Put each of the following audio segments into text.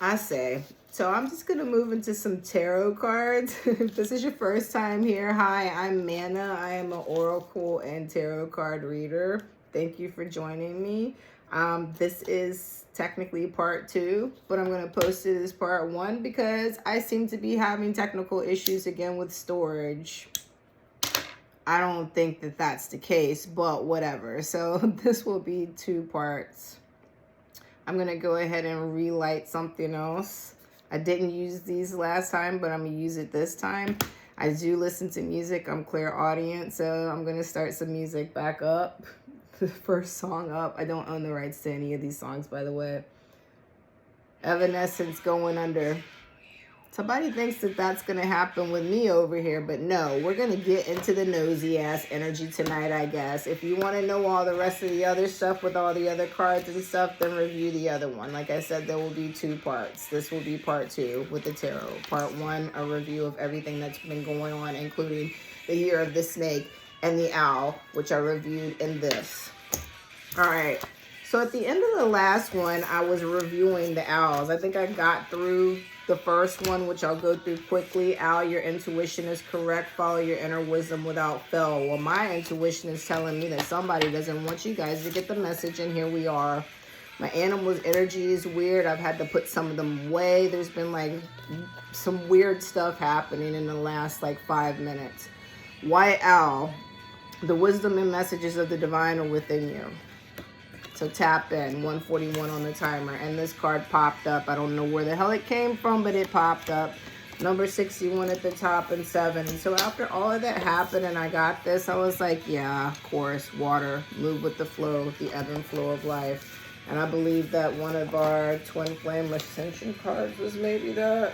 I say. So I'm just going to move into some tarot cards. If this is your first time here, hi, I'm Mana. I am an oracle and tarot card reader. Thank you for joining me. This is technically part two, but I'm going to post it as part one because I seem to be having technical issues again with storage. I don't think that that's the case, but whatever. So this will be two parts. I'm going to go ahead and relight something else. I didn't use these last time, but I'm going to use it this time. I do listen to music. I'm clairaudient, so I'm going to start some music back up. The first song up. I don't own the rights to any of these songs, by the way. Evanescence, Going Under. Somebody thinks that that's going to happen with me over here, but no, we're going to get into the nosy ass energy tonight, I guess. If you want to know all the rest of the other stuff with all the other cards and stuff, then review the other one. Like I said, there will be two parts. This will be part two with the tarot. Part one, a review of everything that's been going on, including the Year of the Snake and the Owl, which I reviewed in this. All right. So at the end of the last one, I was reviewing the owls. I think I got through the first one, which I'll go through quickly. Owl, your intuition is correct. Follow your inner wisdom without fail. Well, my intuition is telling me that somebody doesn't want you guys to get the message, and here we are. My animals' energy is weird. I've had to put some of them away. There's been like some weird stuff happening in the last like 5 minutes. White owl, the wisdom and messages of the divine are within you. So tap in, 141 on the timer. And this card popped up. I don't know where the hell it came from, but it popped up. Number 61 at the top and 7. And so after all of that happened and I got this, I was like, yeah, of course, water. Move with the flow, the ebb and flow of life. And I believe that one of our Twin Flame Ascension cards was maybe that.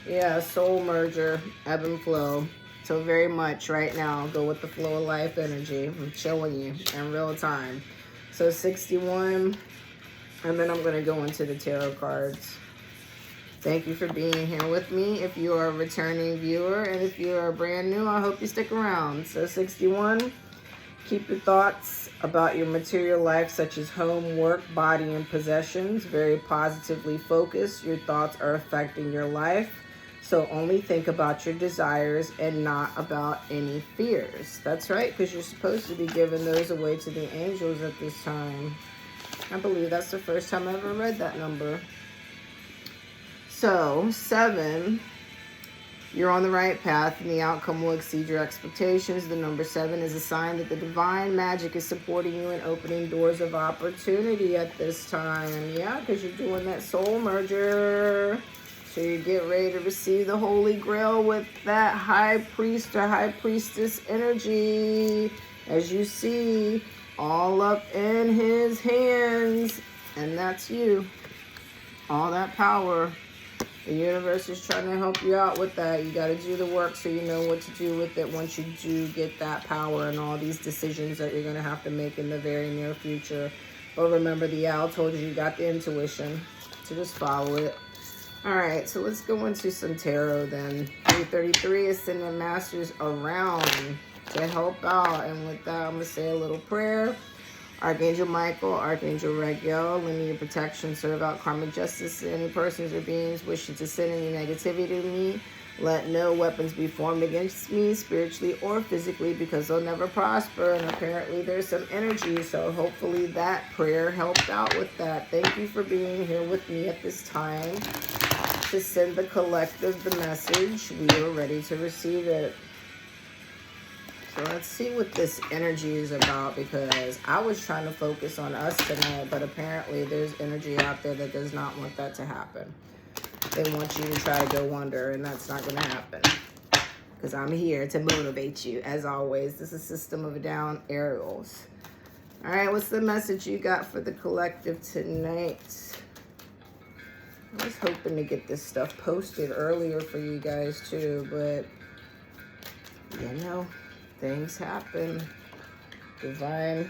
Yeah, Soul Merger, ebb and flow. So very much right now, go with the flow of life energy. I'm showing you in real time. So 61, and then I'm going to go into the tarot cards. Thank you for being here with me. If you are a returning viewer, and if you are brand new, I hope you stick around. So 61, keep your thoughts about your material life, such as home, work, body, and possessions, very positively focused. Your thoughts are affecting your life. So only think about your desires and not about any fears. That's right, because you're supposed to be giving those away to the angels at this time. I believe that's the first time I ever read that number. So, 7, you're on the right path and the outcome will exceed your expectations. The number 7 is a sign that the divine magic is supporting you and opening doors of opportunity at this time. Yeah, because you're doing that soul merger. So you get ready to receive the Holy Grail with that high priest or high priestess energy. As you see, all up in his hands. And that's you. All that power. The universe is trying to help you out with that. You got to do the work so you know what to do with it once you do get that power and all these decisions that you're going to have to make in the very near future. But remember, the owl told you got the intuition. So just follow it. All right, so let's go into some tarot then. 333 is sending masters around to help out. And with that, I'm going to say a little prayer. Archangel Michael, Archangel Raguel, lend your protection, serve out karmic justice to any persons or beings wishing to send any negativity to me. Let no weapons be formed against me, spiritually or physically, because they'll never prosper. And apparently there's some energy, so hopefully that prayer helped out with that. Thank you for being here with me at this time to send the collective the message. We are ready to receive it. So let's see what this energy is about, because I was trying to focus on us tonight, but apparently there's energy out there that does not want that to happen. They want you to try to go under, and that's not going to happen. Because I'm here to motivate you, as always. This is System of a Down Ariels. All right, what's the message you got for the collective tonight? I was hoping to get this stuff posted earlier for you guys too, but you know, things happen. Divine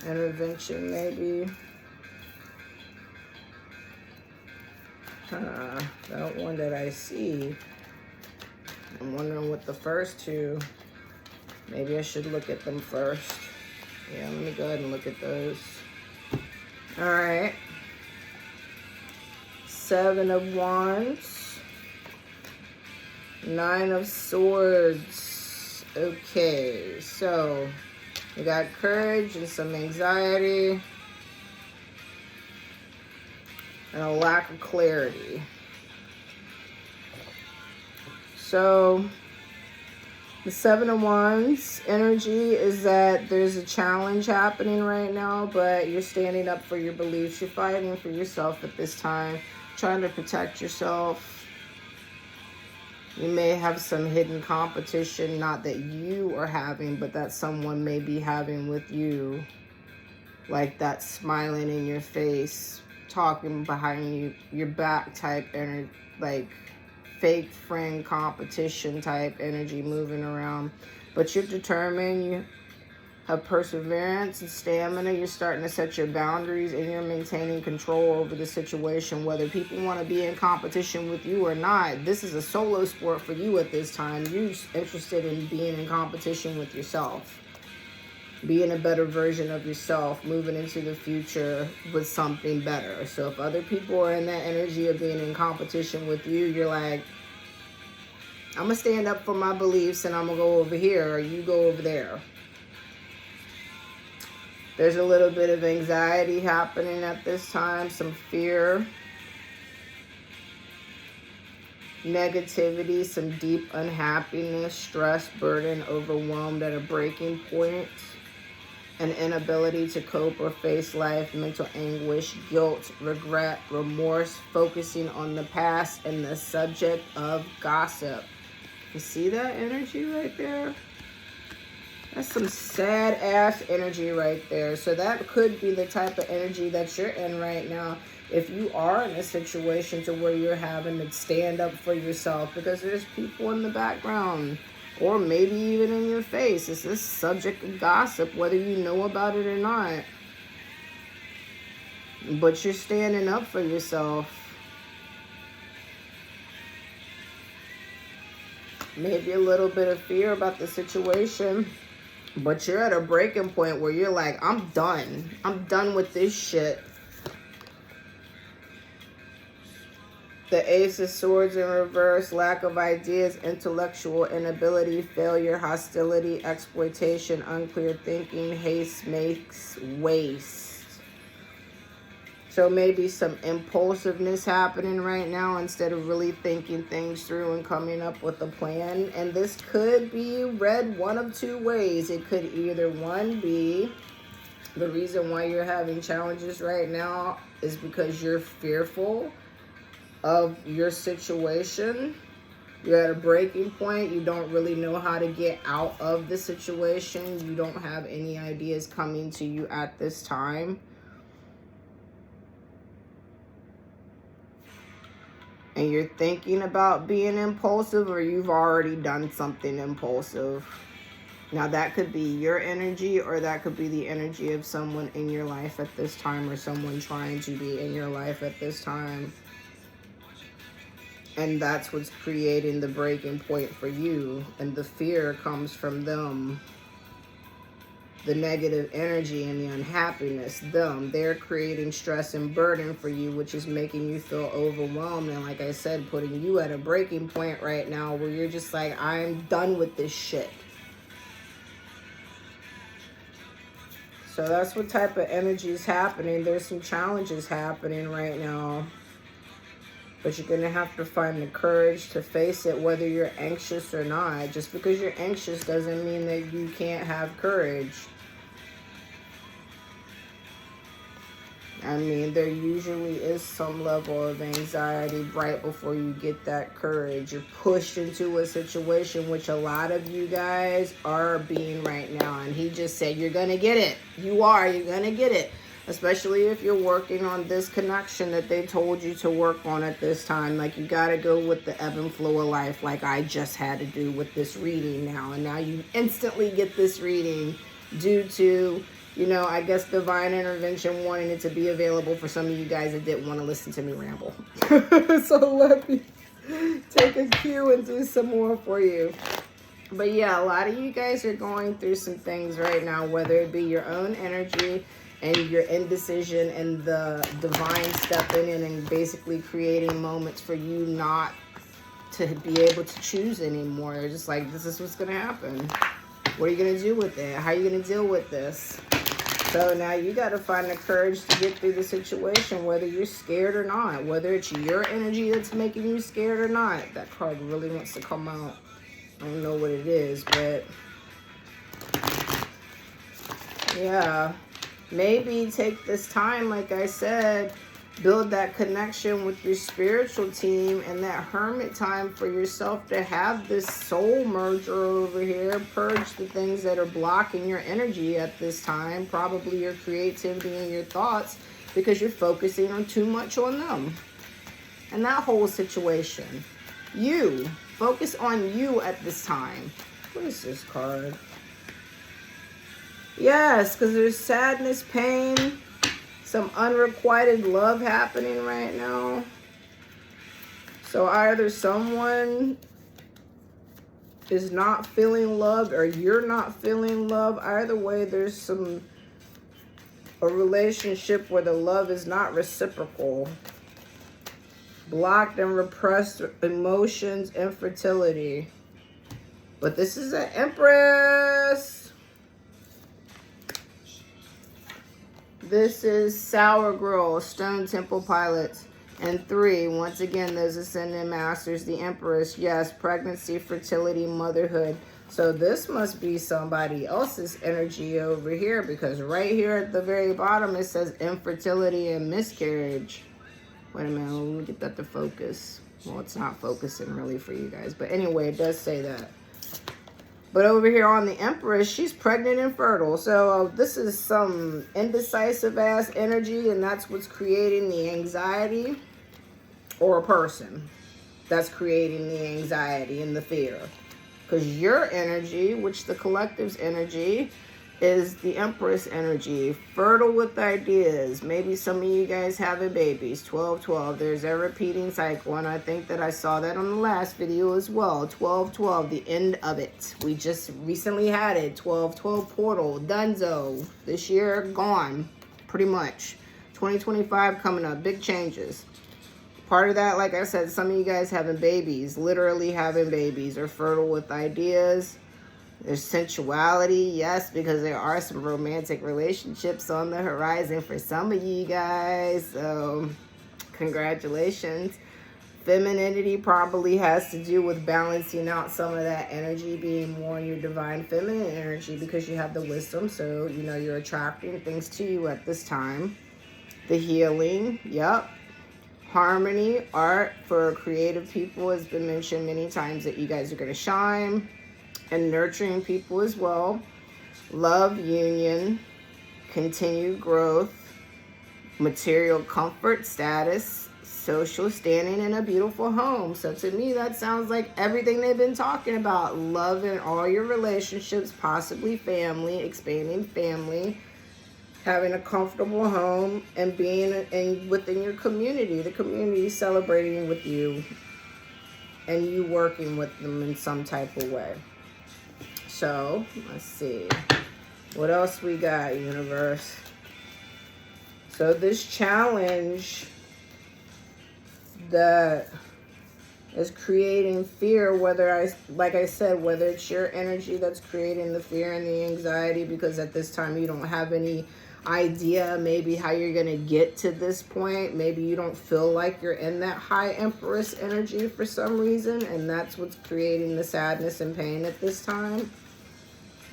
intervention, maybe. That one that I see. I'm wondering what the first two. Maybe I should look at them first. Yeah, let me go ahead and look at those. All right. 7 of Wands, 9 of Swords. Okay, so we got courage and some anxiety and a lack of clarity. So the 7 of Wands energy is that there's a challenge happening right now, but you're standing up for your beliefs. You're fighting for yourself at this time, trying to protect yourself. You may have some hidden competition, not that you are having, but that someone may be having with you. Like that smiling in your face, talking behind you, your back type energy, like fake friend competition type energy moving around. But you're determined, you have perseverance and stamina. You're starting to set your boundaries and you're maintaining control over the situation, whether people want to be in competition with you or not. This is a solo sport for you at this time. You're interested in being in competition with yourself, being a better version of yourself, moving into the future with something better. So if other people are in that energy of being in competition with you, you're like, I'm going to stand up for my beliefs and I'm going to go over here, or you go over there. There's a little bit of anxiety happening at this time, some fear, negativity, some deep unhappiness, stress, burden, overwhelmed at a breaking point, an inability to cope or face life, mental anguish, guilt, regret, remorse, focusing on the past, and the subject of gossip. You see that energy right there? That's some sad ass energy right there. So that could be the type of energy that you're in right now. If you are in a situation to where you're having to stand up for yourself because there's people in the background or maybe even in your face. It's this subject of gossip, whether you know about it or not. But you're standing up for yourself. Maybe a little bit of fear about the situation. But you're at a breaking point where you're like, I'm done. I'm done with this shit. The Ace of Swords in reverse, lack of ideas, intellectual inability, failure, hostility, exploitation, unclear thinking, haste makes waste. So maybe some impulsiveness happening right now instead of really thinking things through and coming up with a plan. And this could be read one of two ways. It could either, one, be the reason why you're having challenges right now is because you're fearful of your situation. You're at a breaking point. You don't really know how to get out of the situation. You don't have any ideas coming to you at this time. And you're thinking about being impulsive, or you've already done something impulsive. Now that could be your energy, or that could be the energy of someone in your life at this time, or someone trying to be in your life at this time. And that's what's creating the breaking point for you. And the fear comes from them. The negative energy and the unhappiness, they're creating stress and burden for you, which is making you feel overwhelmed. And like I said, putting you at a breaking point right now where you're just like, I'm done with this shit. So that's what type of energy is happening. There's some challenges happening right now. But you're going to have to find the courage to face it, whether you're anxious or not. Just because you're anxious doesn't mean that you can't have courage. I mean, there usually is some level of anxiety right before you get that courage. You're pushed into a situation, which a lot of you guys are being right now. And he just said, you're going to get it. You're going to get it. Especially if you're working on this connection that they told you to work on at this time. Like, you got to go with the ebb and flow of life, like I just had to do with this reading now. And now you instantly get this reading due to, you know, I guess divine intervention wanting it to be available for some of you guys that didn't want to listen to me ramble. So let me take a cue and do some more for you. But yeah, a lot of you guys are going through some things right now, whether it be your own energy, and your indecision and the divine stepping in and basically creating moments for you not to be able to choose anymore. They're just like, this is what's going to happen. What are you going to do with it? How are you going to deal with this? So now you got to find the courage to get through the situation, whether you're scared or not, whether it's your energy that's making you scared or not. That card really wants to come out. I don't know what it is, but yeah, maybe take this time, like I said, build that connection with your spiritual team and that hermit time for yourself to have this soul merger over here. Purge the things that are blocking your energy at this time, probably your creativity and your thoughts, because you're focusing on too much on them. And that whole situation. You. Focus on you at this time. What is this card? Yes, because there's sadness, pain, some unrequited love happening right now. So either someone is not feeling love or you're not feeling love. Either way, there's a relationship where the love is not reciprocal. Blocked and repressed emotions, infertility. But this is an Empress. This is Sour Girl, Stone Temple Pilots. And 3, once again, those Ascended Masters, the Empress. Yes, pregnancy, fertility, motherhood. So this must be somebody else's energy over here, because right here at the very bottom, it says infertility and miscarriage. Wait a minute, let me get that to focus. Well, it's not focusing really for you guys. But anyway, it does say that. But over here on the Empress, she's pregnant and fertile. So this is some indecisive ass energy, and that's what's creating the anxiety, or a person that's creating the anxiety and the fear. Because your energy, which the collective's energy, is the Empress energy, fertile with ideas. Maybe some of you guys having babies. 12-12, there's a repeating cycle, and I think that I saw that on the last video as well. 12-12, the end of it. We just recently had it. 12-12 portal, dunzo. This year gone, pretty much. 2025 coming up, big changes. Part of that, like I said, some of you guys having babies, literally having babies, or fertile with ideas. There's sensuality, yes, because there are some romantic relationships on the horizon for some of you guys. So, congratulations. Femininity probably has to do with balancing out some of that energy, being more in your divine feminine energy, because you have the wisdom. So, you know, you're attracting things to you at this time. The healing, yep. Harmony, art for creative people has been mentioned many times, that you guys are going to shine. And nurturing people as well. Love, union, continued growth, material comfort, status, social standing in a beautiful home. So to me, that sounds like everything they've been talking about. Love in all your relationships, possibly family, expanding family, having a comfortable home, and being within your community. The community celebrating with you, and you working with them in some type of way. So, let's see. What else we got, universe? So this challenge that is creating fear, like I said, whether it's your energy that's creating the fear and the anxiety, because at this time you don't have any idea maybe how you're going to get to this point. Maybe you don't feel like you're in that high Empress energy for some reason, and that's what's creating the sadness and pain at this time.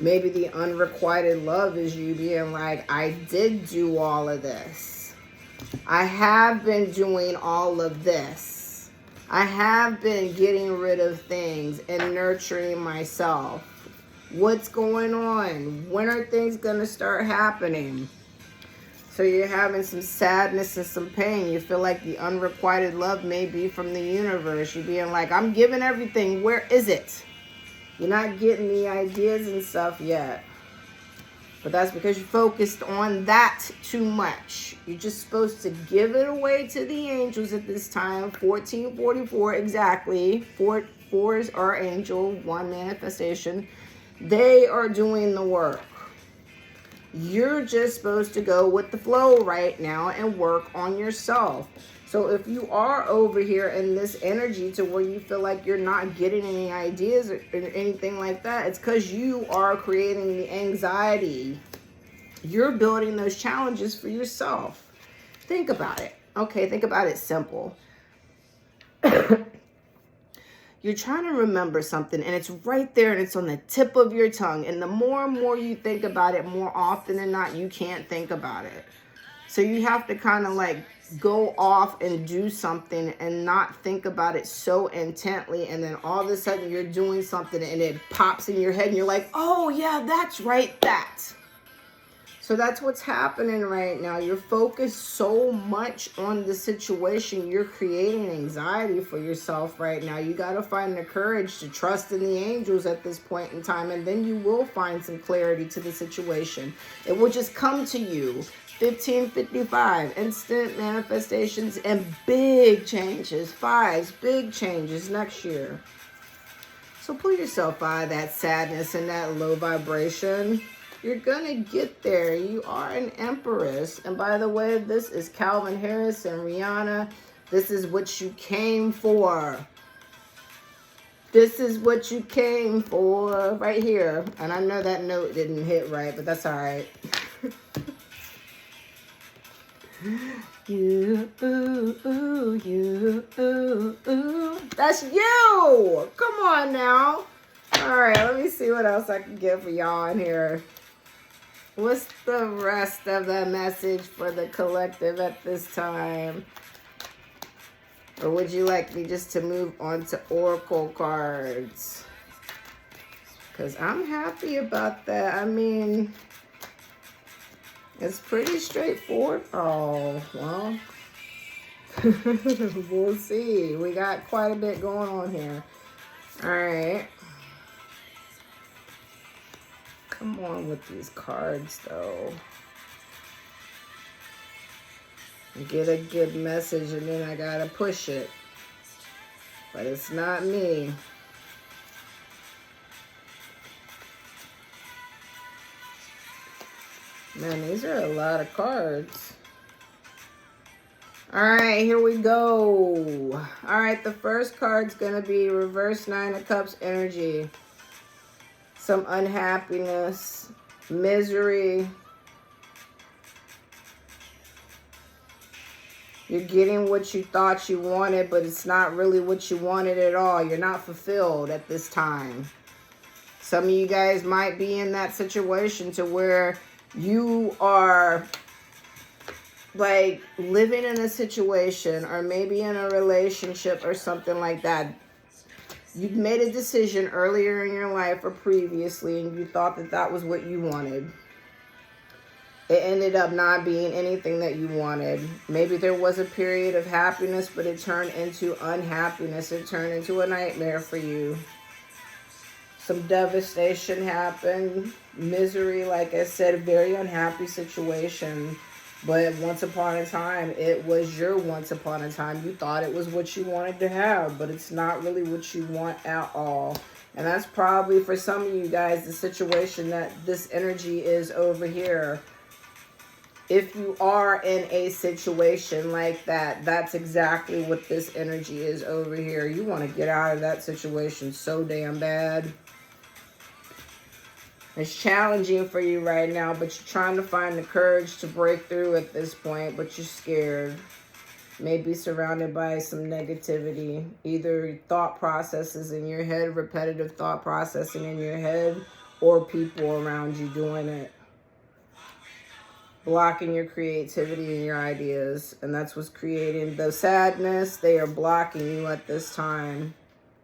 Maybe the unrequited love is you being like, I did do all of this. I have been doing all of this. I have been getting rid of things and nurturing myself. What's going on? When are things going to start happening? So you're having some sadness and some pain. You feel like the unrequited love may be from the universe. You're being like, I'm giving everything. Where is it? You're not getting the ideas and stuff yet. But that's because you focused on that too much. You're just supposed to give it away to the angels at this time. 1444 exactly. Fours are angel, 1 manifestation. They are doing the work. You're just supposed to go with the flow right now and work on yourself. So if you are over here in this energy to where you feel like you're not getting any ideas or anything like that, it's because you are creating the anxiety. You're building those challenges for yourself. Think about it. Okay, think about it simple. You're trying to remember something and it's right there and it's on the tip of your tongue. And the more and more you think about it, more often than not, you can't think about it. So you have to kind of like go off and do something and not think about it so intently. And then all of a sudden you're doing something and it pops in your head and you're like, oh yeah, that's right, that. So that's what's happening right now. You're focused so much on the situation. You're creating anxiety for yourself right now. You got to find the courage to trust in the angels at this point in time. And then you will find some clarity to the situation. It will just come to you. 1555, instant manifestations and big changes. Fives, big changes next year. So pull yourself out of that sadness and that low vibration. You're going to get there. You are an empress. And by the way, this is Calvin Harris and Rihanna. This is what you came for. This is what you came for right here. And I know that note didn't hit right, but that's all right. You, ooh, ooh, you, ooh, ooh. That's you. Come on now. All right, let me see what else I can get for y'all in here. What's the rest of the message for the collective at this time? Or would you like me just to move on to oracle cards? Because I'm happy about that. I mean, it's pretty straightforward. Oh, well. We'll see. We got quite a bit going on here. All right. Come on with these cards, though. Get a good message, and then I gotta push it. But it's not me. Man, these are a lot of cards. All right, here we go. All right, the first card's gonna be reverse 9 of Cups energy. Some unhappiness, misery. You're getting what you thought you wanted, but it's not really what you wanted at all. You're not fulfilled at this time. Some of you guys might be in that situation to where you are like living in a situation or maybe in a relationship or something like that. You've made a decision earlier in your life or previously and you thought that that was what you wanted. It ended up not being anything that you wanted. Maybe there was a period of happiness, but it turned into unhappiness. It turned into a nightmare for you. Some devastation happened. Misery, like I said, a very unhappy situation. But once upon a time, it was your once upon a time. You thought it was what you wanted to have, but it's not really what you want at all. And that's probably for some of you guys the situation that this energy is over here. If you are in a situation like that, that's exactly what this energy is over here. You want to get out of that situation so damn bad. It's challenging for you right now, but you're trying to find the courage to break through at this point, but you're scared. Maybe surrounded by some negativity. Either thought processes in your head, repetitive thought processing in your head, or people around you doing it. Blocking your creativity and your ideas. And that's what's creating the sadness. They are blocking you at this time.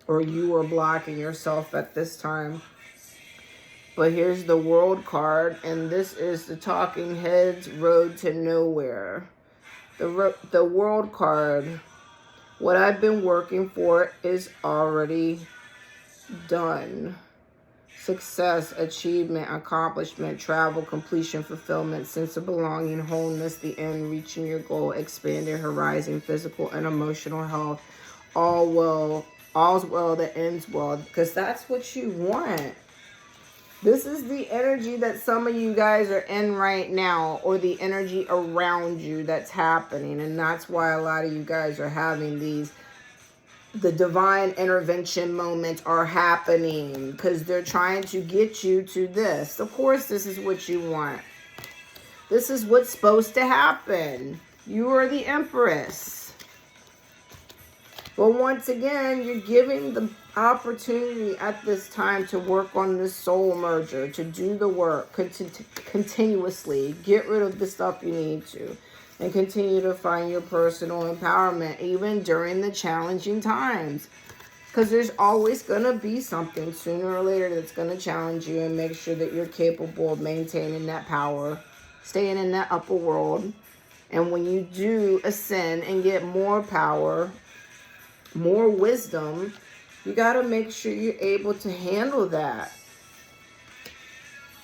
Or you are blocking yourself at this time. But here's the World card, and this is the Talking Heads Road to Nowhere. The World card, what I've been working for is already done. Success, achievement, accomplishment, travel, completion, fulfillment, sense of belonging, wholeness, the end, reaching your goal, expanded horizon, physical and emotional health. All well, all's well that ends well, because that's what you want. This is the energy that some of you guys are in right now, or the energy around you that's happening. And that's why a lot of you guys are having the divine intervention moments are happening, because they're trying to get you to this. Of course, this is what you want. This is what's supposed to happen. You are the Empress. But once again, you're giving the opportunity at this time to work on this soul merger, to do the work continuously. Get rid of the stuff you need to. And continue to find your personal empowerment, even during the challenging times. Because there's always going to be something sooner or later that's going to challenge you, and make sure that you're capable of maintaining that power, staying in that upper world. And when you do ascend and get more power, more wisdom, you got to make sure you're able to handle that,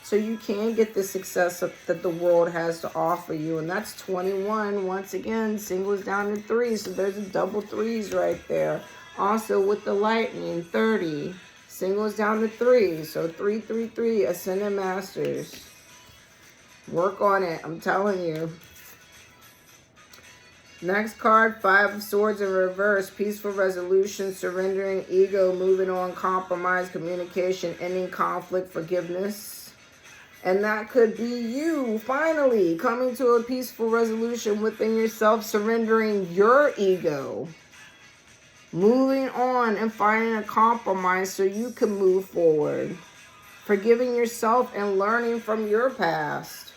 so you can get the success that the world has to offer you. And that's 21. Once again, singles down to 3, so there's a double 3s right there. Also with the lightning, 30, singles down to 3, so 3, 3, 3, Ascended Masters. Work on it, I'm telling you. Next card, 5 of Swords in reverse. Peaceful resolution, surrendering ego, moving on, compromise, communication, ending conflict, forgiveness. And that could be you finally coming to a peaceful resolution within yourself, surrendering your ego, moving on and finding a compromise so you can move forward, forgiving yourself and learning from your past.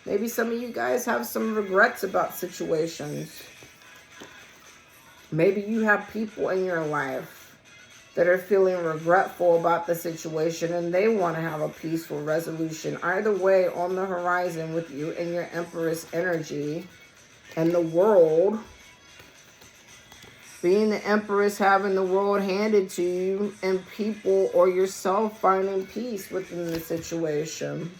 Maybe some of you guys have some regrets about situations. Maybe you have people in your life that are feeling regretful about the situation, and they want to have a peaceful resolution. Either way, on the horizon with you and your Empress energy and the world. Being the Empress, having the world handed to you, and people or yourself finding peace within the situation.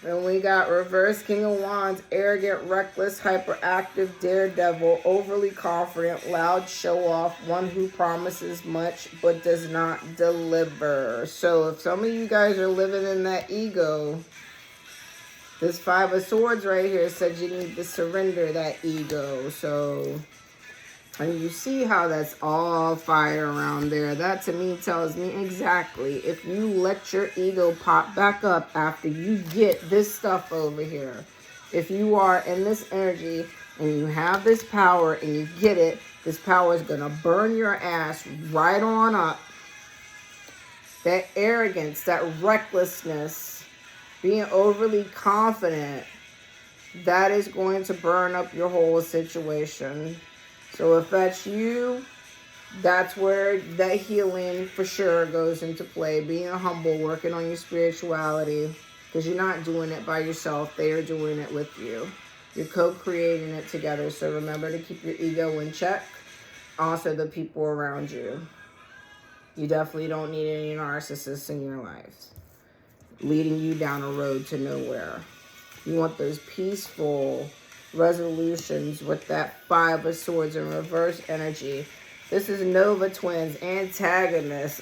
And we got reverse King of Wands, arrogant, reckless, hyperactive, daredevil, overly confident, loud, show-off, one who promises much but does not deliver. So if some of you guys are living in that ego, this 5 of Swords right here said you need to surrender that ego. So, and you see how that's all fire around there. That to me tells me exactly, if you let your ego pop back up after you get this stuff over here, if you are in this energy and you have this power and you get it, this power is going to burn your ass right on up. That arrogance, that recklessness, being overly confident, that is going to burn up your whole situation. So if that's you, that's where that healing for sure goes into play. Being humble, working on your spirituality, because you're not doing it by yourself. They are doing it with you. You're co-creating it together. So remember to keep your ego in check. Also the people around you. You definitely don't need any narcissists in your life leading you down a road to nowhere. You want those peaceful resolutions with that 5 of Swords in reverse energy. This is Nova Twins, antagonist.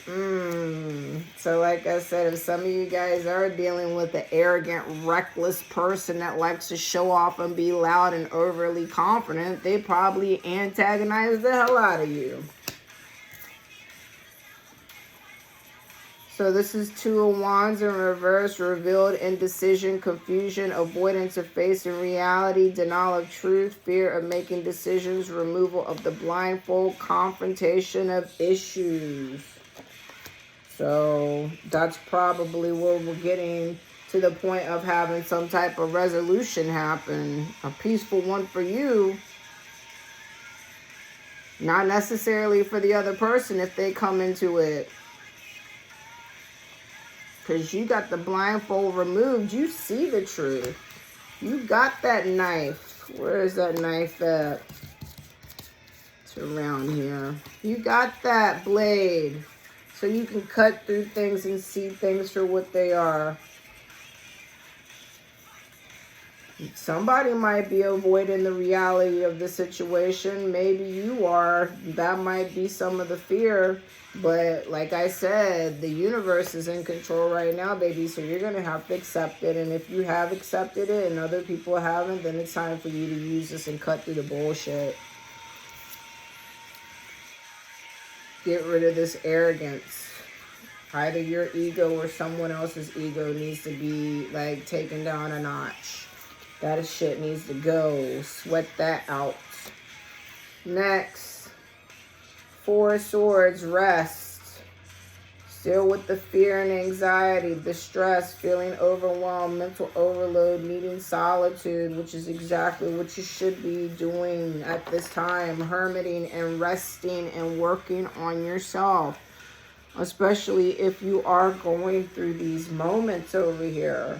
So like I said, if some of you guys are dealing with an arrogant, reckless person that likes to show off and be loud and overly confident, they probably antagonize the hell out of you. So this is 2 of Wands in reverse, revealed indecision, confusion, avoidance of facing reality, denial of truth, fear of making decisions, removal of the blindfold, confrontation of issues. So that's probably where we're getting to the point of having some type of resolution happen. A peaceful one for you. Not necessarily for the other person if they come into it. Because you got the blindfold removed. You see the truth. You got that knife. Where is that knife at? It's around here. You got that blade. So you can cut through things and see things for what they are. Somebody might be avoiding the reality of the situation. Maybe you are. That might be some of the fear. But like I said, the universe is in control right now, baby. So you're going to have to accept it. And if you have accepted it and other people haven't, then it's time for you to use this and cut through the bullshit. Get rid of this arrogance. Either your ego or someone else's ego needs to be like taken down a notch. That shit needs to go. Sweat that out. Next. 4 of Swords, rest. Still with the fear and anxiety, the stress, feeling overwhelmed, mental overload, needing solitude, which is exactly what you should be doing at this time. Hermiting and resting and working on yourself. Especially if you are going through these moments over here.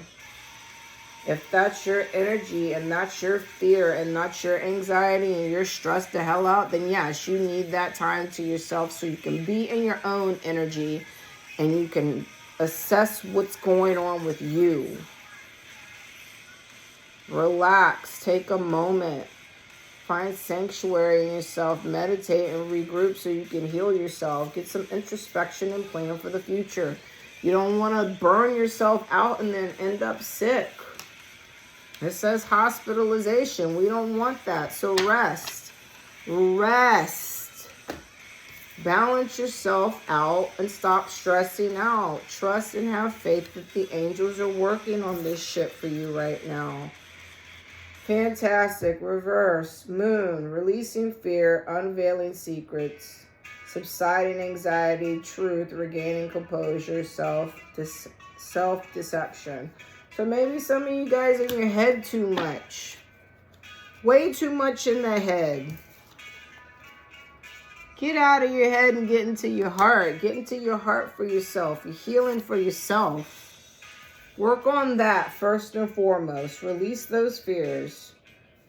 If that's your energy and that's your fear and that's your anxiety and you're stressed the hell out, then yes, you need that time to yourself so you can be in your own energy and you can assess what's going on with you. Relax. Take a moment. Find sanctuary in yourself. Meditate and regroup so you can heal yourself. Get some introspection and plan for the future. You don't want to burn yourself out and then end up sick. It says hospitalization. We don't want that. So rest. Rest. Balance yourself out and stop stressing out. Trust and have faith that the angels are working on this shit for you right now. Fantastic. Reverse. Moon. Releasing fear. Unveiling secrets. Subsiding anxiety. Truth. Regaining composure. Self-deception. So maybe some of you guys in your head too much. Way too much in the head. Get out of your head and get into your heart. Get into your heart for yourself. You're healing for yourself. Work on that first and foremost. Release those fears.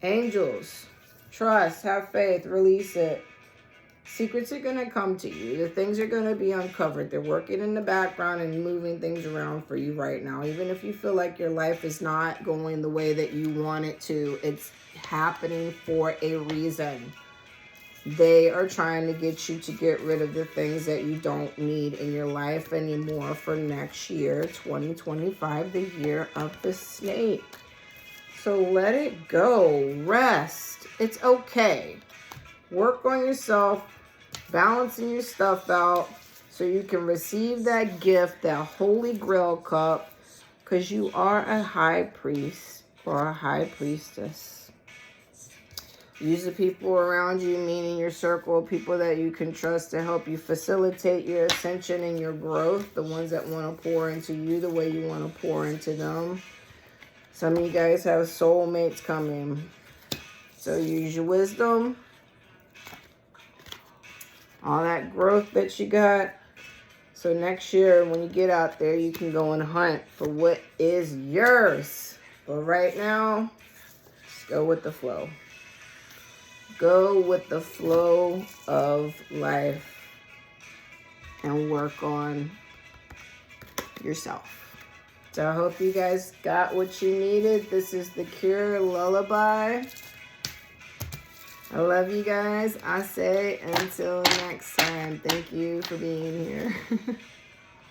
Angels. Trust. Have faith. Release it. Secrets are going to come to you. The things are going to be uncovered. They're working in the background and moving things around for you right now. Even if you feel like your life is not going the way that you want it to, it's happening for a reason. They are trying to get you to get rid of the things that you don't need in your life anymore for next year, 2025, the year of the snake. So let it go. Rest. It's okay. Work on yourself, balancing your stuff out so you can receive that gift, that Holy Grail cup, because you are a high priest or a high priestess. Use the people around you, meaning your circle of people that you can trust to help you facilitate your ascension and your growth, the ones that want to pour into you the way you want to pour into them. Some of you guys have soulmates coming. So use your wisdom. All that growth that you got. So next year, when you get out there, you can go and hunt for what is yours. But right now, just go with the flow. Go with the flow of life and work on yourself. So I hope you guys got what you needed. This is the Cure Lullaby. I love you guys. I say until next time. Thank you for being here.